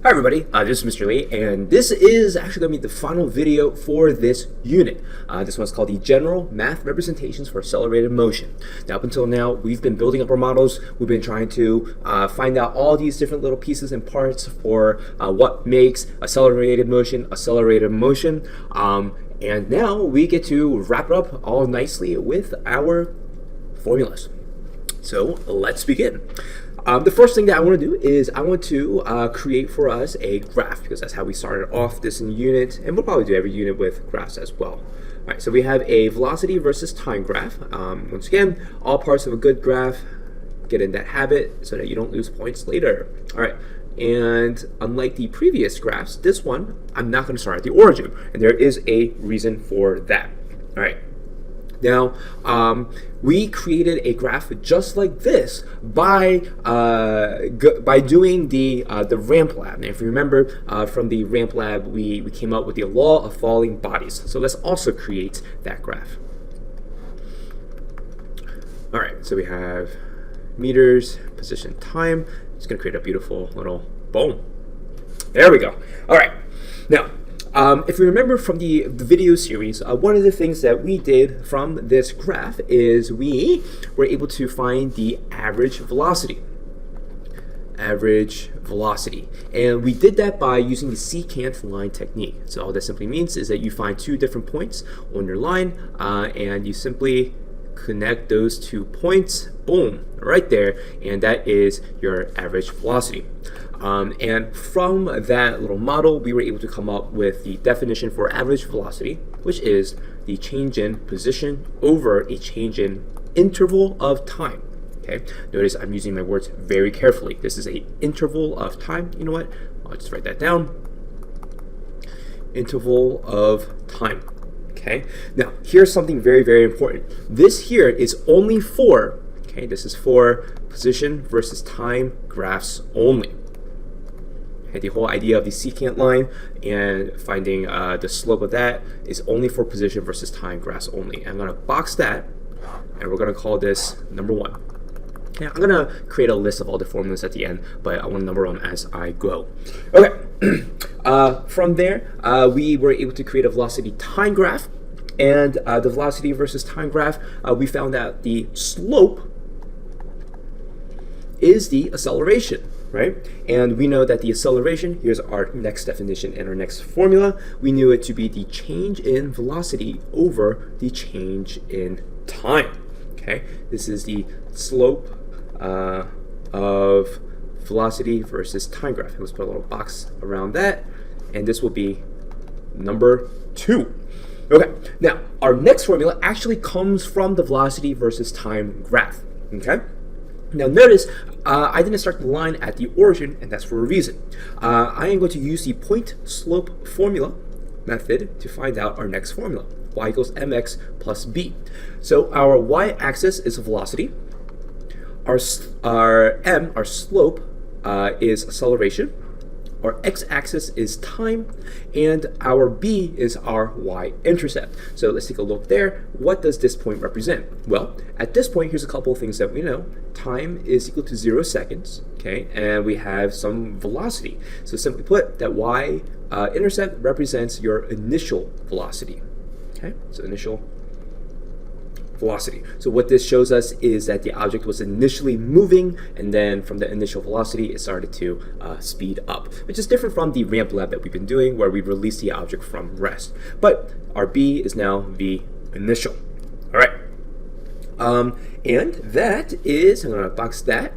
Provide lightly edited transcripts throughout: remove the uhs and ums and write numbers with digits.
Hi everybody, this is Mr. Lee, and this is actually going to be the final video for this unit. This one's called the General Math Representations for Accelerated Motion. Now, up until now, we've been building up our models. We've been trying to find out all these different little pieces and parts for what makes accelerated motion, and now we get to wrap it up all nicely with our formulas. So let's begin. The first thing that I want to do is I want to create for us a graph, because that's how we started off this unit, and we'll probably do every unit with graphs as well. All right, so we have a velocity versus time graph. Once again, all parts of a good graph, get in that habit so that you don't lose points later. All right, and unlike the previous graphs, this one, I'm not going to start at the origin, and there is a reason for that. All right. Now, we created a graph just like this by doing the ramp lab. And if you remember from the ramp lab, we came up with the law of falling bodies. So let's also create that graph. All right, so we have meters, position, time. It's going to create a beautiful little boom. There we go. All right, now. If you remember from the video series, one of the things that we did from this graph is we were able to find the average velocity. And we did that by using the secant line technique. So all that simply means is that you find two different points on your line, and you simply connect those 2 points, boom, right there, and that is your average velocity. And from that little model, we were able to come up with the definition for average velocity, which is the change in position over a change in interval of time. Okay, notice I'm using my words very carefully. This is an interval of time. You know what? I'll just write that down. Interval of time. Okay, now here's something very, very important. This here is only for, okay, this is for position versus time graphs only. Okay, the whole idea of the secant line and finding the slope of that is only for position versus time graphs only. I'm going to box that, and we're going to call this number 1. Okay, I'm going to create a list of all the formulas at the end, but I want to number them as I go. Okay, from there, we were able to create a velocity time graph, and the velocity versus time graph, we found that the slope is the acceleration, right? And we know that the acceleration, here's our next definition and our next formula, we knew it to be the change in velocity over the change in time. Okay, this is the slope of velocity versus time graph. Let's put a little box around that, and this will be number 2. Okay, now our next formula actually comes from the velocity versus time graph. Okay, now notice I didn't start the line at the origin, and that's for a reason. I am going to use the point slope formula method to find out our next formula. Y equals mx plus b. So our y-axis is velocity. Our slope is acceleration. Our x-axis is time, and our b is our y-intercept. So let's take a look there. What does this point represent? Well, at this point, here's a couple of things that we know. Time is equal to 0 seconds, okay, and we have some velocity. So simply put, that y-intercept represents your initial velocity, okay? So initial velocity. So what this shows us is that the object was initially moving, and then from the initial velocity it started to speed up, which is different from the ramp lab that we've been doing where we release the object from rest. But our B is now the initial. All right, and that is, I'm going to box that.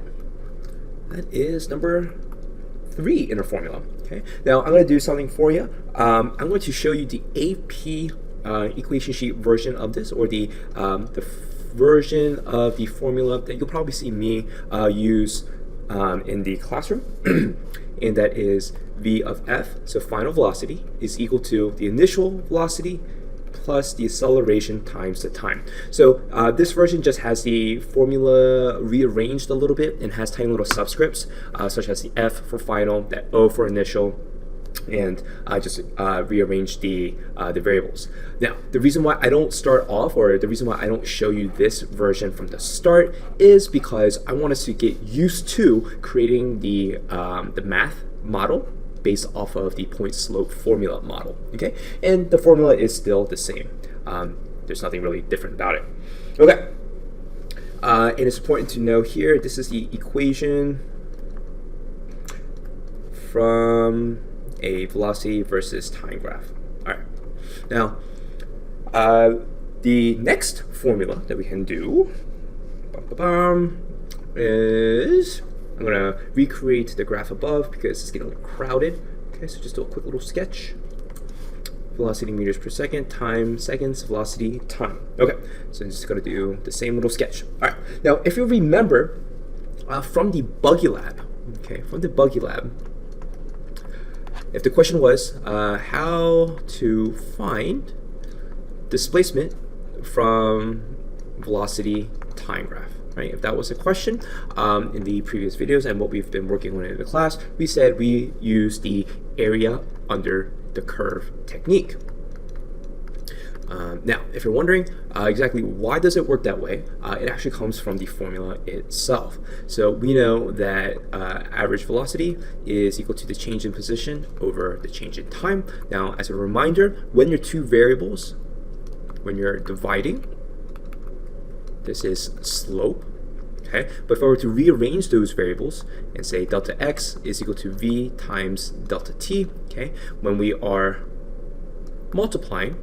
That is number 3 in our formula. Okay, now I'm going to do something for you. I'm going to show you the AP equation sheet version of this, or the version of the formula that you'll probably see me use in the classroom, and that is V of f, so final velocity, is equal to the initial velocity plus the acceleration times the time. So this version just has the formula rearranged a little bit and has tiny little subscripts, such as the F for final, that O for initial, and I just rearrange the variables. Now, the reason why I don't start off, or the reason why I don't show you this version from the start, is because I want us to get used to creating the math model based off of the point slope formula model. Okay, and the formula is still the same. There's nothing really different about it. Okay, and it's important to know here, this is the equation from a velocity versus time graph. All right, now the next formula that we can do is, I'm going to recreate the graph above because it's getting a little crowded. Okay, so just do a quick little sketch. Velocity meters per second, time seconds, velocity time. Okay, so I'm just going to do the same little sketch. All right, now if you remember from the buggy lab, if the question was how to find displacement from velocity time graph, right? If that was a question in the previous videos and what we've been working on in the class, we said we use the area under the curve technique. Now, if you're wondering exactly why does it work that way, it actually comes from the formula itself. So we know that average velocity is equal to the change in position over the change in time. Now, as a reminder, when your two variables, when you're dividing, this is slope. Okay, but if I were to rearrange those variables and say delta x is equal to v times delta t, okay, when we are multiplying,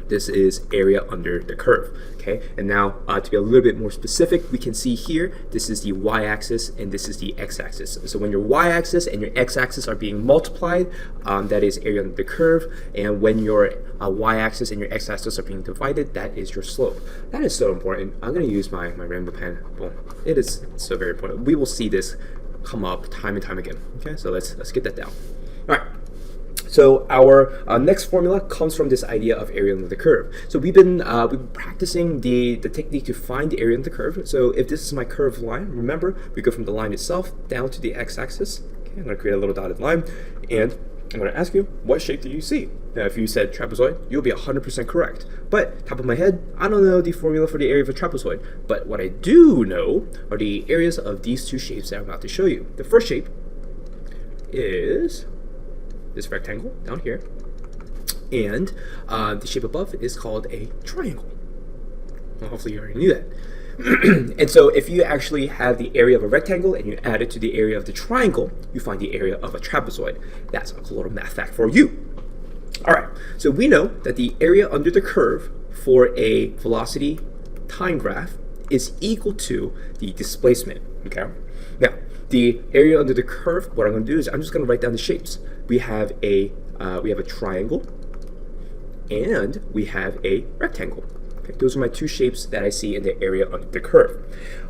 this is area under the curve. Okay, and now to be a little bit more specific, we can see here this is the y-axis and this is the x-axis. So when your y-axis and your x-axis are being multiplied, that is area under the curve, and when your y-axis and your x-axis are being divided, that is your slope. That is so important. I'm going to use my rainbow pen. Well, it is so very important. We will see this come up time and time again. Okay, so let's get that down. All right. So our next formula comes from this idea of area under the curve. So we've been practicing the technique to find the area under the curve. So if this is my curved line, remember, we go from the line itself down to the x-axis. Okay, I'm going to create a little dotted line, and I'm going to ask you, what shape do you see? Now, if you said trapezoid, you'll be 100% correct. But top of my head, I don't know the formula for the area of a trapezoid. But what I do know are the areas of these two shapes that I'm about to show you. The first shape is this rectangle down here, and the shape above is called a triangle. Well, hopefully you already knew that. And so if you actually have the area of a rectangle and you add it to the area of the triangle, you find the area of a trapezoid. That's a little math fact for you. All right, so we know that the area under the curve for a velocity time graph is equal to the displacement. Okay, now the area under the curve, what I'm going to do is I'm just going to write down the shapes. We have a triangle and we have a rectangle. Okay, those are my two shapes that I see in the area under the curve.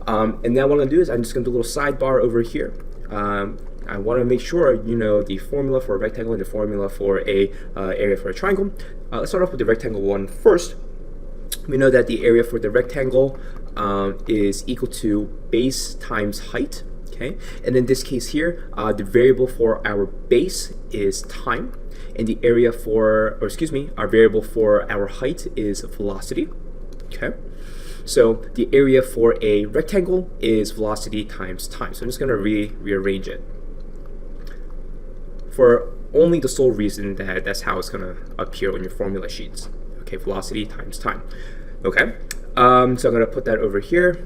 And now what I'm going to do is I'm just going to do a little sidebar over here. I want to make sure you know the formula for a rectangle and the formula for a area for a triangle. Let's start off with the rectangle one first. We know that the area for the rectangle is equal to base times height. Okay, and in this case here, the variable for our base is time, and the area for, or excuse me, our variable for our height is velocity. Okay, so the area for a rectangle is velocity times time. So I'm just going to rearrange it for only the sole reason that that's how it's going to appear on your formula sheets. Okay, velocity times time. Okay, so I'm going to put that over here.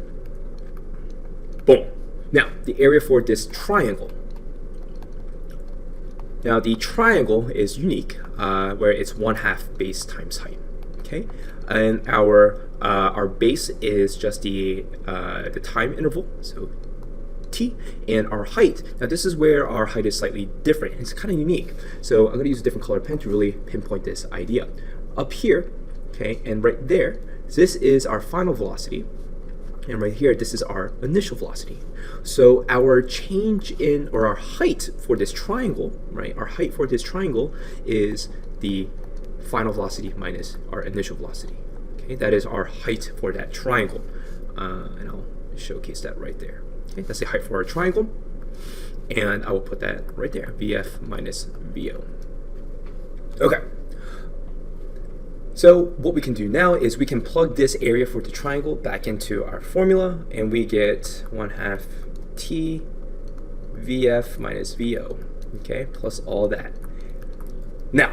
Boom. Now, the area for this triangle. Now, the triangle is unique, where it's 1/2 base times height. Okay, and our base is just the time interval, so t, and our height. Now, this is where our height is slightly different. It's kind of unique. So I'm going to use a different color pen to really pinpoint this idea. Up here, okay, and right there, this is our final velocity. And right here, this is our initial velocity. So our change in, or our height for this triangle, right? Our height for this triangle is the final velocity minus our initial velocity. Okay, that is our height for that triangle. And I'll showcase that right there. Okay, that's the height for our triangle. And I will put that right there, VF minus VO. Okay. So what we can do now is we can plug this area for the triangle back into our formula, and we get 1/2 t VF minus VO, okay, plus all that. Now,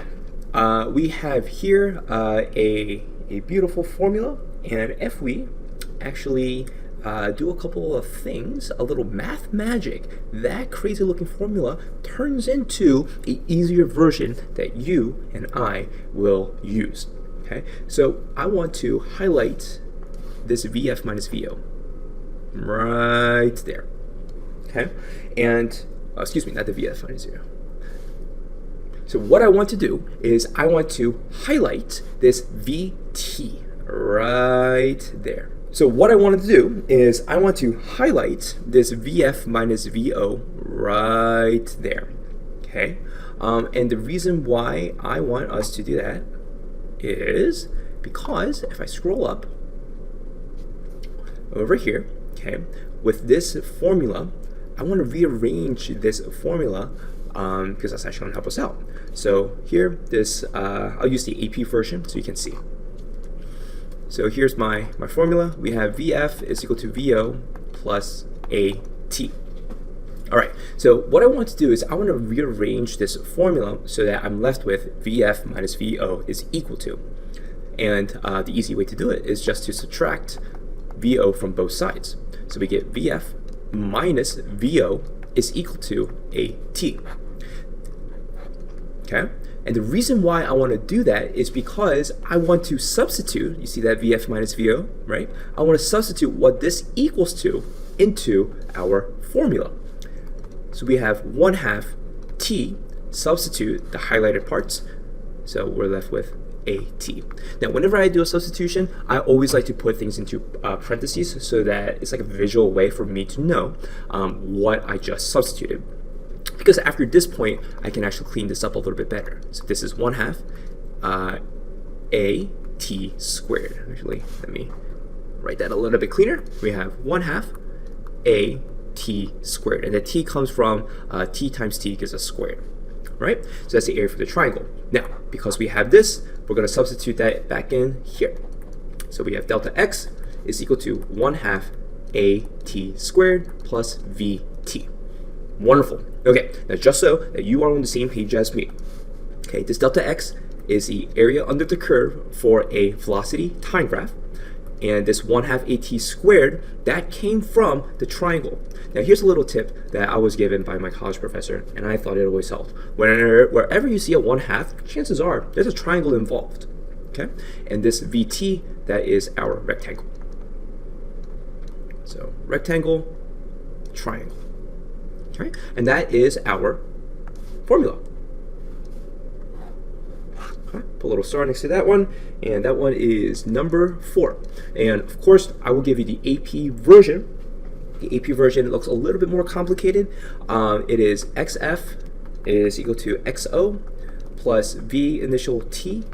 we have here a beautiful formula, and if we actually do a couple of things, a little math magic, that crazy looking formula turns into an easier version that you and I will use. Okay, so I want to highlight this VF minus VO right there. Okay, and excuse me, not the VF minus VO. So what I want to do is I want to highlight this VT right there. So what I wanted to do is I want to highlight this VF minus VO right there. Okay, and the reason why I want us to do that is because if I scroll up over here, okay, with this formula, I want to rearrange this formula because that's actually going to help us out. So here, this I'll use the AP version so you can see. So here's my formula. We have VF is equal to VO plus AT. All right, so what I want to do is I want to rearrange this formula so that I'm left with VF minus VO is equal to. And the easy way to do it is just to subtract VO from both sides. So we get VF minus VO is equal to AT. Okay? And the reason why I want to do that is because I want to substitute, you see that VF minus VO, right? I want to substitute what this equals to into our formula. So we have 1/2 T, substitute the highlighted parts, so we're left with AT. Now, whenever I do a substitution, I always like to put things into parentheses so that it's like a visual way for me to know what I just substituted. Because after this point, I can actually clean this up a little bit better. So this is 1/2 AT squared. Actually, let me write that a little bit cleaner. We have 1/2 AT squared, and the T comes from T times T gives us squared, right? So that's the area for the triangle. Now, because we have this, we're going to substitute that back in here. So we have delta X is equal to 1/2 AT squared plus VT. Wonderful. Okay, now just so that you are on the same page as me, okay, this delta X is the area under the curve for a velocity time graph, and this 1/2 AT squared, that came from the triangle. Now here's a little tip that I was given by my college professor, and I thought it always helped. Wherever you see a 1/2, chances are there's a triangle involved, okay? And this VT, that is our rectangle. So rectangle, triangle. Okay? And that is our formula. Okay? Put a little star next to that one, and that one is number 4. And of course, I will give you the AP version. The AP version looks a little bit more complicated. It is XF is equal to XO plus V initial T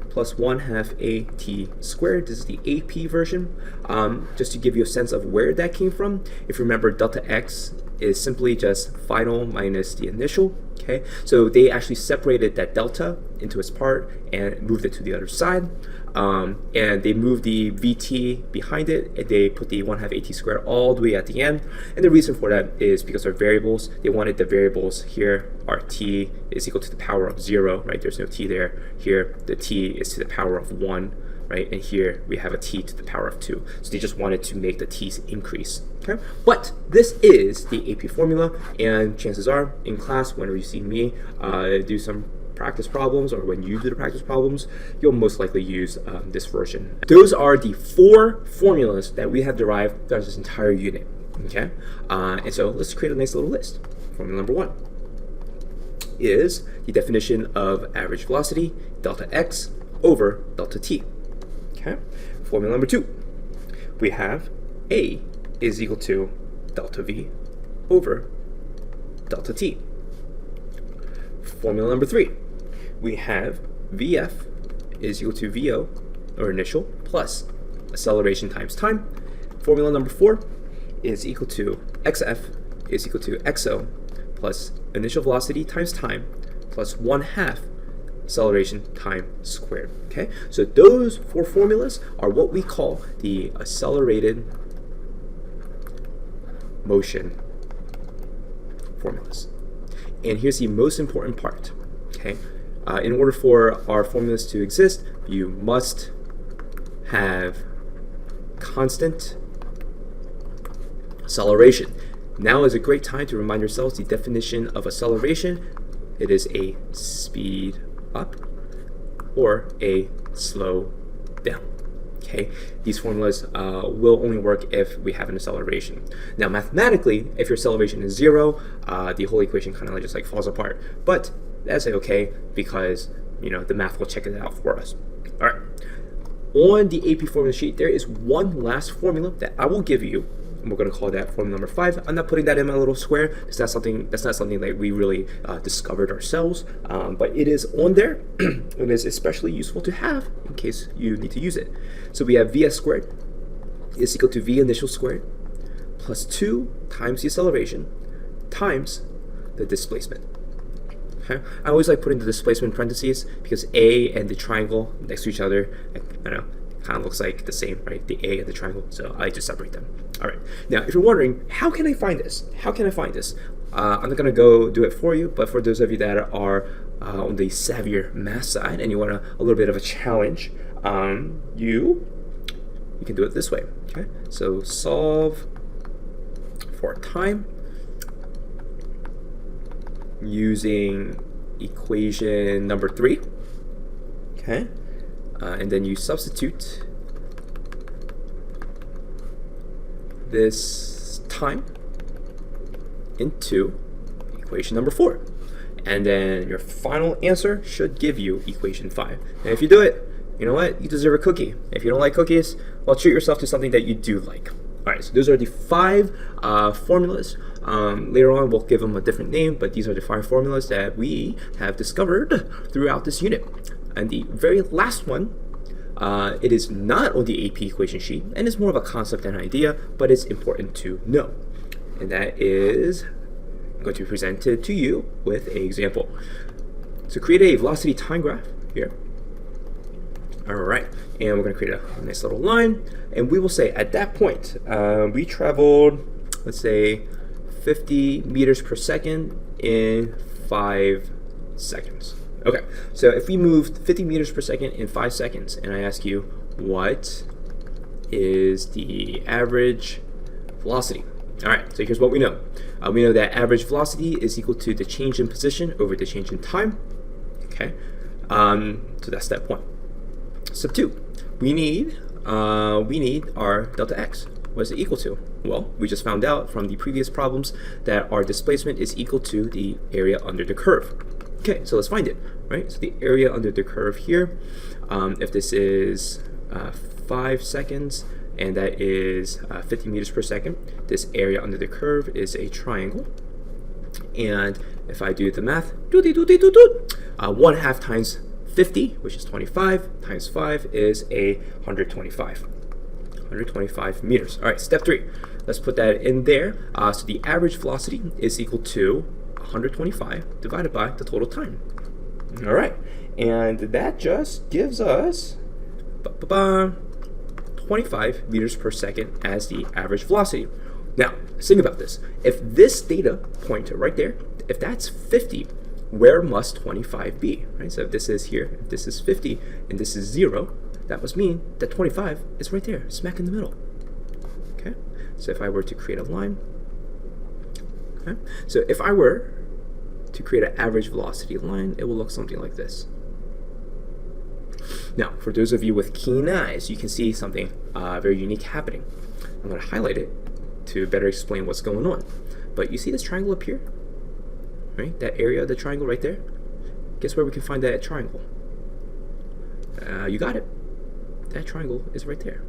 plus 1/2 AT squared. This is the AP version. Just to give you a sense of where that came from, if you remember, delta X is simply just final minus the initial. Okay, so they actually separated that delta into its part and moved it to the other side. And they moved the VT behind it, and they put the 1/2 AT squared all the way at the end. And the reason for that is because our variables, they wanted the variables here, our T is equal to the power of 0, right? There's no T there. Here, the T is to the power of 1, right? And here we have a T to the power of 2. So they just wanted to make the T's increase, okay? But this is the AP formula, and chances are in class, whenever you see me do some practice problems, or when you do the practice problems, you'll most likely use this version. Those are the 4 formulas that we have derived throughout this entire unit, okay? And so let's create a nice little list. Formula number 1 is the definition of average velocity, delta X over delta T. Okay. Formula number 2, we have A is equal to delta V over delta T. Formula number 3, we have VF is equal to VO, or initial, plus acceleration times time. Formula number 4 is equal to XF is equal to XO plus initial velocity times time plus 1/2 acceleration time squared. Okay, so those 4 formulas are what we call the accelerated motion formulas. And here's the most important part. Okay, in order for our formulas to exist, you must have constant acceleration. Now is a great time to remind yourselves the definition of acceleration. It is a speed up or a slow down. Okay, these formulas will only work if we have an acceleration. Now, mathematically, if your acceleration is 0, the whole equation kind of just like falls apart. But that's okay because the math will check it out for us. All right. On the AP formula sheet, there is one last formula that I will give you. And we're going to call that formula number 5. I'm not putting that in my little square. It's not something that we really discovered ourselves, but it is on there, and it's especially useful to have in case you need to use it. So we have Vs squared is equal to V initial squared plus 2 times the acceleration times the displacement. Okay? I always like putting the displacement in parentheses because A and the triangle next to each other, kind of looks like the same, right? The A and the triangle, so I like to separate them. All right. Now, if you're wondering, how can I find this? How can I find this? I'm not gonna go do it for you, but for those of you that are on the savvier math side and you want a little bit of a challenge, you can do it this way. Okay. So solve for time using equation number 3. Okay. And then you substitute this time into equation number 4. And then your final answer should give you equation 5. And if you do it, you know what? You deserve a cookie. If you don't like cookies, well, treat yourself to something that you do like. All right, so those are the 5 formulas. Later on, we'll give them a different name, but these are the 5 formulas that we have discovered throughout this unit. And the very last one, it is not on the AP equation sheet, and it's more of a concept and idea, but it's important to know. And that is going to be presented to you with an example. So create a velocity time graph here. All right, and we're going to create a nice little line, and we will say at that point, we traveled, let's say, 50 meters per second in 5 seconds. Okay, so if we moved 50 meters per second in 5 seconds, and I ask you, what is the average velocity? All right, so here's what we know. We know that average velocity is equal to the change in position over the change in time. Okay, so that's step 1. Step 2, we need our delta x. What is it equal to? Well, we just found out from the previous problems that our displacement is equal to the area under the curve. Okay, so let's find it, right? So the area under the curve here, if this is 5 seconds and that is 50 meters per second, this area under the curve is a triangle. And if I do the math, 1/2 times 50, which is 25, times 5 is 125 meters. All right, step 3. Let's put that in there. So the average velocity is equal to 125 divided by the total time. All right, and that just gives us 25 meters per second as the average velocity. Now, think about this. If this data point right there, if that's 50, where must 25 be? Right. So if this is here, if this is 50 and this is 0, that must mean that 25 is right there, smack in the middle. Okay. So if I were to create a line, okay. So if I were to create an average velocity line, it will look something like this. Now, for those of you with keen eyes, you can see something very unique happening. I'm going to highlight it to better explain what's going on. But you see this triangle up here? Right? That area of the triangle right there? Guess where we can find that triangle? You got it. That triangle is right there.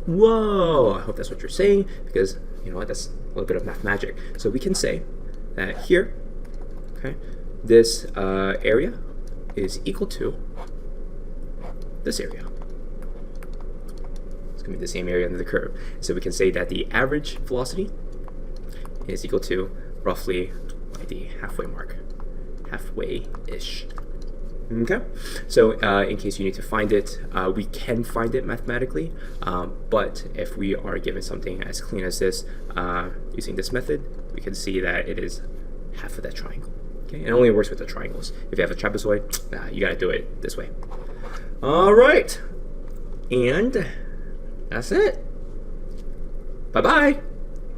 Whoa! I hope that's what you're saying, because you know what? That's a little bit of math magic. So we can say that here, okay, this area is equal to this area. It's going to be the same area under the curve. So we can say that the average velocity is equal to roughly like the halfway mark, halfway-ish. Okay, so in case you need to find it, we can find it mathematically, but if we are given something as clean as this, using this method, we can see that it is half of that triangle. Okay, it only works with the triangles. If you have a trapezoid, you gotta do it this way. All right, and that's it. Bye-bye.